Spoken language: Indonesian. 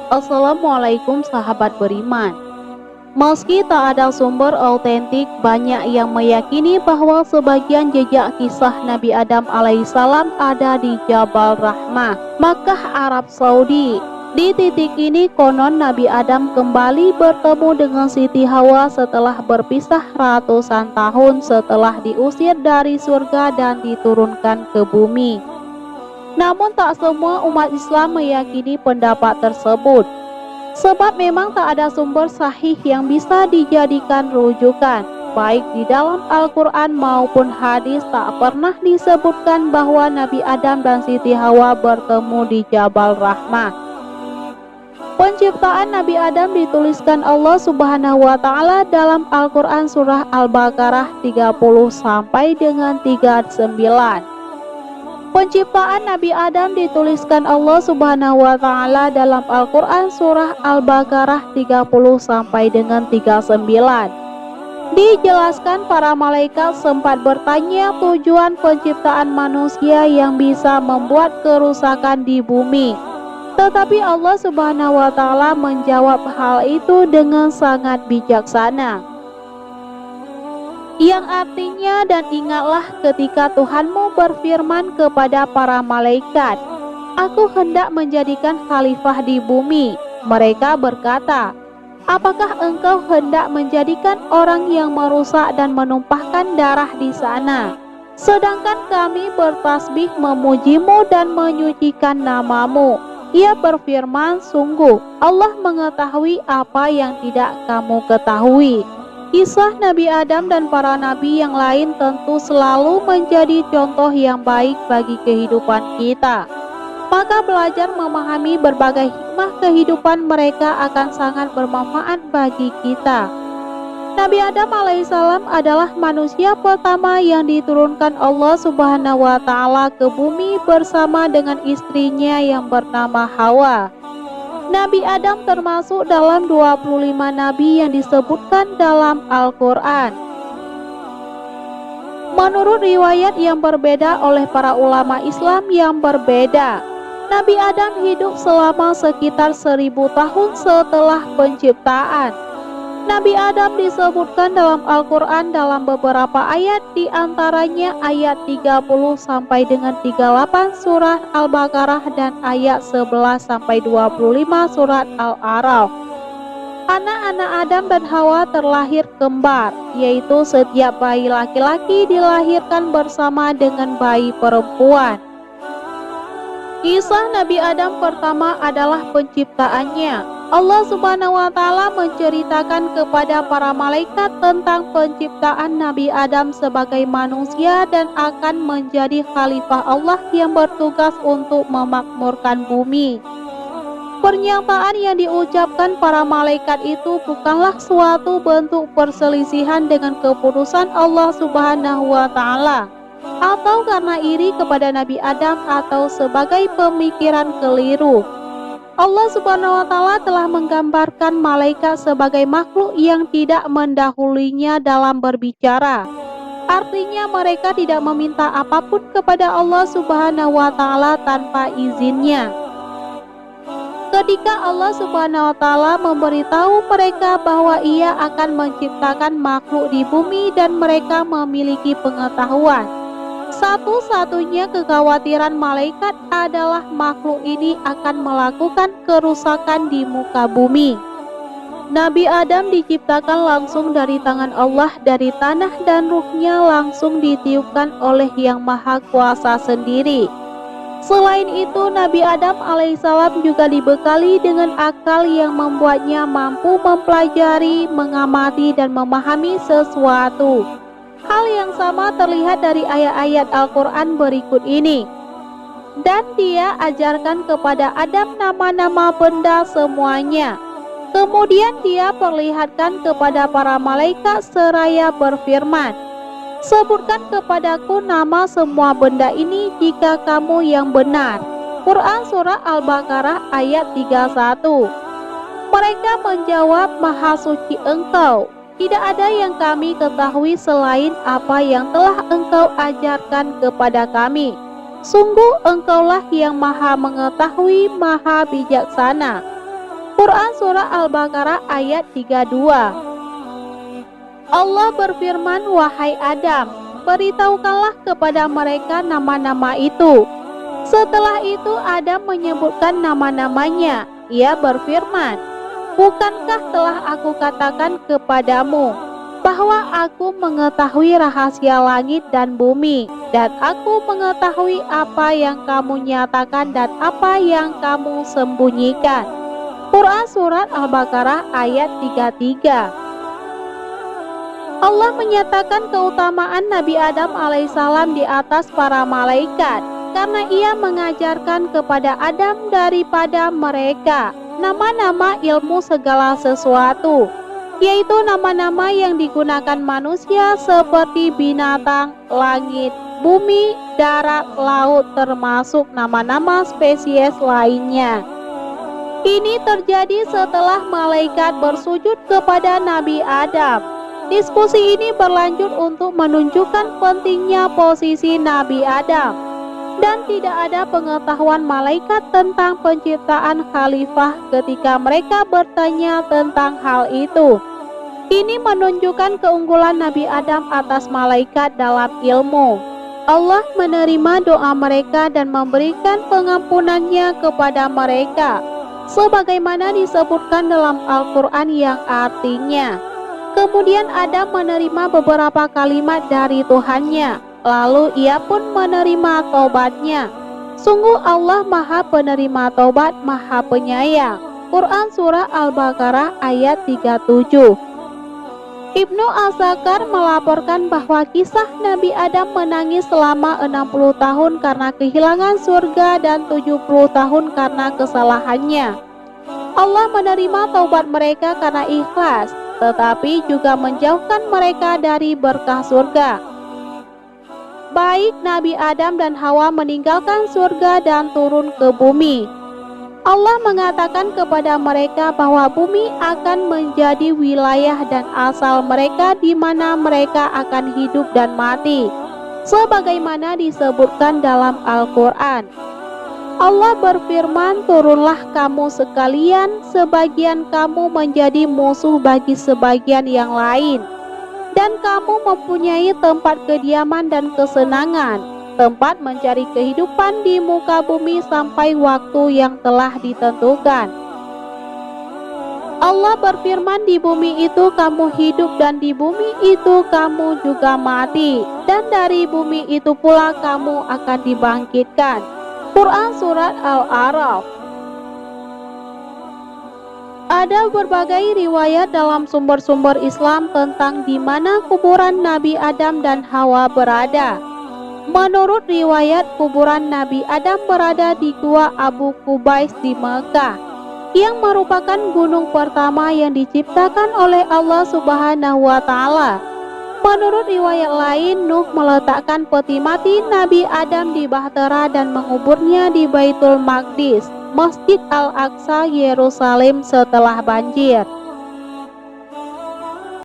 Assalamualaikum sahabat beriman. Meski tak ada sumber autentik, banyak yang meyakini bahwa sebagian jejak kisah Nabi Adam alaihissalam ada di Jabal Rahmah, Makkah, Arab Saudi. Di titik ini konon Nabi Adam kembali bertemu dengan Siti Hawa setelah berpisah ratusan tahun setelah diusir dari surga dan diturunkan ke bumi. Namun tak semua umat Islam meyakini pendapat tersebut. Sebab memang tak ada sumber sahih yang bisa dijadikan rujukan. Baik di dalam Al-Quran maupun hadis tak pernah disebutkan bahwa Nabi Adam dan Siti Hawa bertemu di Jabal Rahmah. Penciptaan Nabi Adam dituliskan Allah Subhanahu wa Ta'ala dalam Al-Quran surah Al-Baqarah 30 sampai dengan 39. Penciptaan Nabi Adam dituliskan Allah Subhanahu wa Ta'ala dalam Al-Quran surah Al-Baqarah 30 sampai dengan 39. Dijelaskan para malaikat sempat bertanya tujuan penciptaan manusia yang bisa membuat kerusakan di bumi. Tetapi Allah Subhanahu wa Ta'ala menjawab hal itu dengan sangat bijaksana, yang artinya, dan ingatlah ketika Tuhanmu berfirman kepada para malaikat, Aku hendak menjadikan khalifah di bumi. Mereka berkata, apakah engkau hendak menjadikan orang yang merusak dan menumpahkan darah di sana? Sedangkan kami bertasbih memujimu dan menyucikan namamu. Ia berfirman, sungguh Allah mengetahui apa yang tidak kamu ketahui. Kisah Nabi Adam dan para nabi yang lain tentu selalu menjadi contoh yang baik bagi kehidupan kita. Maka belajar memahami berbagai hikmah kehidupan mereka akan sangat bermanfaat bagi kita. Nabi Adam alaihissalam adalah manusia pertama yang diturunkan Allah Subhanahu wa Ta'ala ke bumi bersama dengan istrinya yang bernama Hawa. Nabi Adam termasuk dalam 25 nabi yang disebutkan dalam Al-Quran. Menurut riwayat yang berbeda oleh para ulama Islam yang berbeda, Nabi Adam hidup selama sekitar 1000 tahun setelah penciptaan. Nabi Adam disebutkan dalam Al-Quran dalam beberapa ayat, di antaranya ayat 30 sampai dengan 38 surat Al-Baqarah dan ayat 11 sampai 25 surat Al-A'raf. Anak-anak Adam dan Hawa terlahir kembar, yaitu setiap bayi laki-laki dilahirkan bersama dengan bayi perempuan. Kisah Nabi Adam pertama adalah penciptaannya. Allah Subhanahu wa Ta'ala menceritakan kepada para malaikat tentang penciptaan Nabi Adam sebagai manusia dan akan menjadi khalifah Allah yang bertugas untuk memakmurkan bumi. Pernyataan yang diucapkan para malaikat itu bukanlah suatu bentuk perselisihan dengan keputusan Allah Subhanahu wa Ta'ala, atau karena iri kepada Nabi Adam atau sebagai pemikiran keliru. Allah Subhanahu wa Ta'ala telah menggambarkan malaikat sebagai makhluk yang tidak mendahulunya dalam berbicara. Artinya mereka tidak meminta apapun kepada Allah Subhanahu wa Ta'ala tanpa izinnya. Ketika Allah Subhanahu wa Ta'ala memberitahu mereka bahwa Ia akan menciptakan makhluk di bumi dan mereka memiliki pengetahuan, satu-satunya kekhawatiran malaikat adalah makhluk ini akan melakukan kerusakan di muka bumi. Nabi Adam diciptakan langsung dari tangan Allah dari tanah dan ruhnya langsung ditiupkan oleh Yang Maha Kuasa sendiri. Selain itu, Nabi Adam alaihissalam juga dibekali dengan akal yang membuatnya mampu mempelajari, mengamati, dan memahami sesuatu. Hal yang sama terlihat dari ayat-ayat Al-Quran berikut ini. Dan Dia ajarkan kepada Adam nama-nama benda semuanya. Kemudian Dia perlihatkan kepada para malaikat seraya berfirman, sebutkan kepadaku nama semua benda ini jika kamu yang benar. Quran Surah Al-Baqarah ayat 31. Mereka menjawab, Maha suci Engkau. Tidak ada yang kami ketahui selain apa yang telah Engkau ajarkan kepada kami. Sungguh Engkaulah yang Maha mengetahui, Maha bijaksana. Quran Surah Al-Baqarah ayat 32. Allah berfirman, "Wahai Adam, beritahukanlah kepada mereka nama-nama itu." Setelah itu Adam menyebutkan nama-namanya. Ia berfirman, "Bukankah telah aku katakan kepadamu bahwa aku mengetahui rahasia langit dan bumi, dan aku mengetahui apa yang kamu nyatakan dan apa yang kamu sembunyikan." Quran Surat Al-Baqarah ayat 33. Allah menyatakan keutamaan Nabi Adam alaihissalam di atas para malaikat karena ia mengajarkan kepada Adam daripada mereka nama-nama ilmu segala sesuatu, yaitu nama-nama yang digunakan manusia seperti binatang, langit, bumi, darat, laut, termasuk nama-nama spesies lainnya. Ini terjadi setelah malaikat bersujud kepada Nabi Adam. Diskusi ini berlanjut untuk menunjukkan pentingnya posisi Nabi Adam, dan tidak ada pengetahuan malaikat tentang penciptaan khalifah ketika mereka bertanya tentang hal itu. Ini menunjukkan keunggulan Nabi Adam atas malaikat dalam ilmu. Allah menerima doa mereka dan memberikan pengampunannya kepada mereka, sebagaimana disebutkan dalam Al-Quran yang artinya, kemudian Adam menerima beberapa kalimat dari Tuhannya, lalu ia pun menerima taubatnya. Sungguh Allah Maha Penerima Taubat, Maha Penyayang. Quran Surah Al-Baqarah ayat 37. Ibnu Asakar melaporkan bahwa kisah Nabi Adam menangis selama 60 tahun karena kehilangan surga dan 70 tahun karena kesalahannya. Allah menerima taubat mereka karena ikhlas, tetapi juga menjauhkan mereka dari berkah surga. Baik Nabi Adam dan Hawa meninggalkan surga dan turun ke bumi. Allah mengatakan kepada mereka bahwa bumi akan menjadi wilayah dan asal mereka di mana mereka akan hidup dan mati, sebagaimana disebutkan dalam Al-Quran. Allah berfirman, "Turunlah kamu sekalian, sebagian kamu menjadi musuh bagi sebagian yang lain, dan kamu mempunyai tempat kediaman dan kesenangan, tempat mencari kehidupan di muka bumi sampai waktu yang telah ditentukan." Allah berfirman, "Di bumi itu kamu hidup dan di bumi itu kamu juga mati, dan dari bumi itu pula kamu akan dibangkitkan." Quran Surat Al-A'raf. Ada berbagai riwayat dalam sumber-sumber Islam tentang di mana kuburan Nabi Adam dan Hawa berada. Menurut riwayat, kuburan Nabi Adam berada di Gua Abu Qubais di Mekah, yang merupakan gunung pertama yang diciptakan oleh Allah Subhanahu wa Ta'ala. Menurut riwayat lain, Nuh meletakkan peti mati Nabi Adam di Bahtera dan menguburnya di Baitul Maqdis, Masjid Al-Aqsa, Yerusalem setelah banjir.